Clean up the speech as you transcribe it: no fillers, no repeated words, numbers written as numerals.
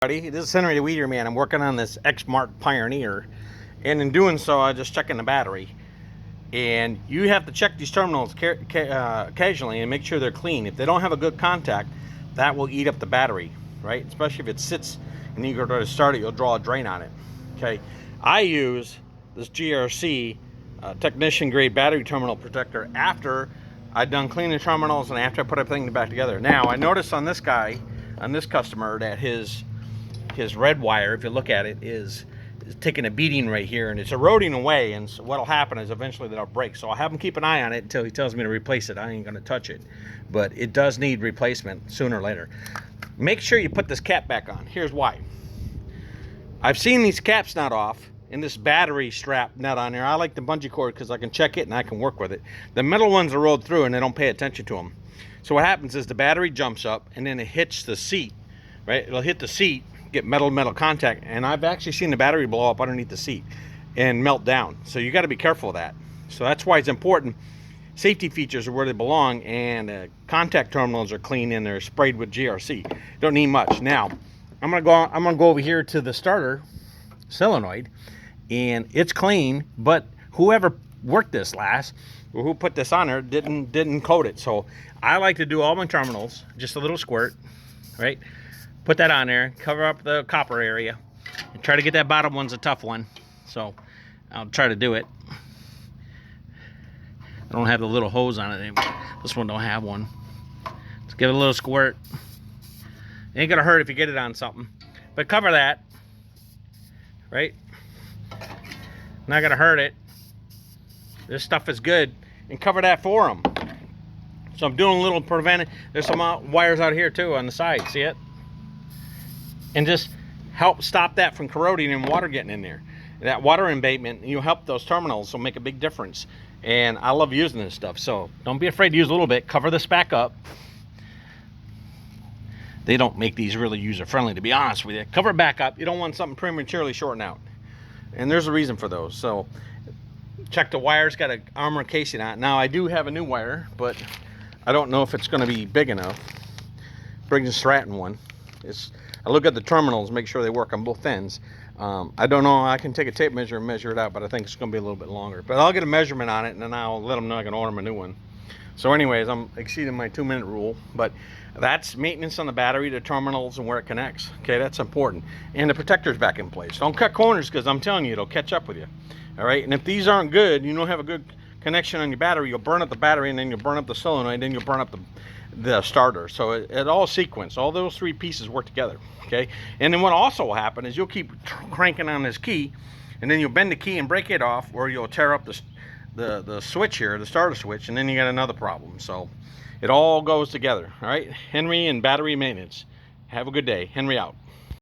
This is Henry the Weeder Man. I'm working on this eXmark Pioneer, and in doing so, I just checking the battery. And you have to check these terminals occasionally and make sure they're clean. If they don't have a good contact, that will eat up the battery, right? Especially if it sits and you go to start it, you'll draw a drain on it. Okay, I use this GRC technician grade battery terminal protector after I've done cleaning the terminals and after I put everything back together. Now I noticed on this guy, on this customer, that his red wire, if you look at it, is taking a beating right here, and it's eroding away, and so what'll happen is eventually that'll break. So I'll have him keep an eye on it until he tells me to replace it. I ain't gonna touch it, but it does need replacement sooner or later. Make sure you put this cap back on. Here's why. I've seen these caps not off and this battery strap not on there. I like the bungee cord because I can check it and I can work with it. The metal ones are rolled through and they don't pay attention to them. So what happens is the battery jumps up and then it hits the seat, right? It'll hit the seat, get metal contact, and I've actually seen the battery blow up underneath the seat and melt down. So you got to be careful of that. So that's why it's important. Safety features are where they belong, and contact terminals are clean and they're sprayed with GRC. Don't need much. Now I'm gonna go over here to the starter solenoid, and it's clean, but whoever worked this last, or who put this on there, didn't coat it. So I like to do all my terminals just a little squirt, right? Put that on there, cover up the copper area, and try to get that bottom one's a tough one. So I'll try to do it. I don't have the little hose on it anymore. This one don't have one. Let's give it a little squirt. It ain't gonna hurt if you get it on something, but cover that, right? Not gonna hurt it. This stuff is good, and cover that for them. So I'm doing a little preventive. There's some wires out here too on the side. See it? And just help stop that from corroding and water getting in there. That water embankment, you help those terminals, will make a big difference. And I love using this stuff, so don't be afraid to use a little bit. Cover this back up. They don't make these really user-friendly, to be honest with you. Cover it back up. You don't want something prematurely shorting out. And there's a reason for those. So check the wires, got an armor casing on it. Now I do have a new wire, but I don't know if it's going to be big enough. Briggs & Stratton one. I look at the terminals, make sure they work on both ends. I don't know, I can take a tape measure and measure it out, but I think it's going to be a little bit longer. But I'll get a measurement on it, and then I'll let them know I can order them a new one. So anyways, I'm exceeding my 2-minute rule, but that's maintenance on the battery, the terminals, and where it connects. Okay, that's important. And the protector's back in place. Don't cut corners, because I'm telling you, it'll catch up with you. All right, and if these aren't good, you don't have a good connection on your battery, you'll burn up the battery, and then you'll burn up the solenoid, and then you'll burn up the starter. So it all sequence, all those three pieces work together. Okay, and then what also will happen is you'll keep cranking on this key, and then you'll bend the key and break it off, or you'll tear up the switch here, the starter switch, and then you got another problem. So it all goes together. All right, Henry and battery maintenance. Have a good day. Henry out.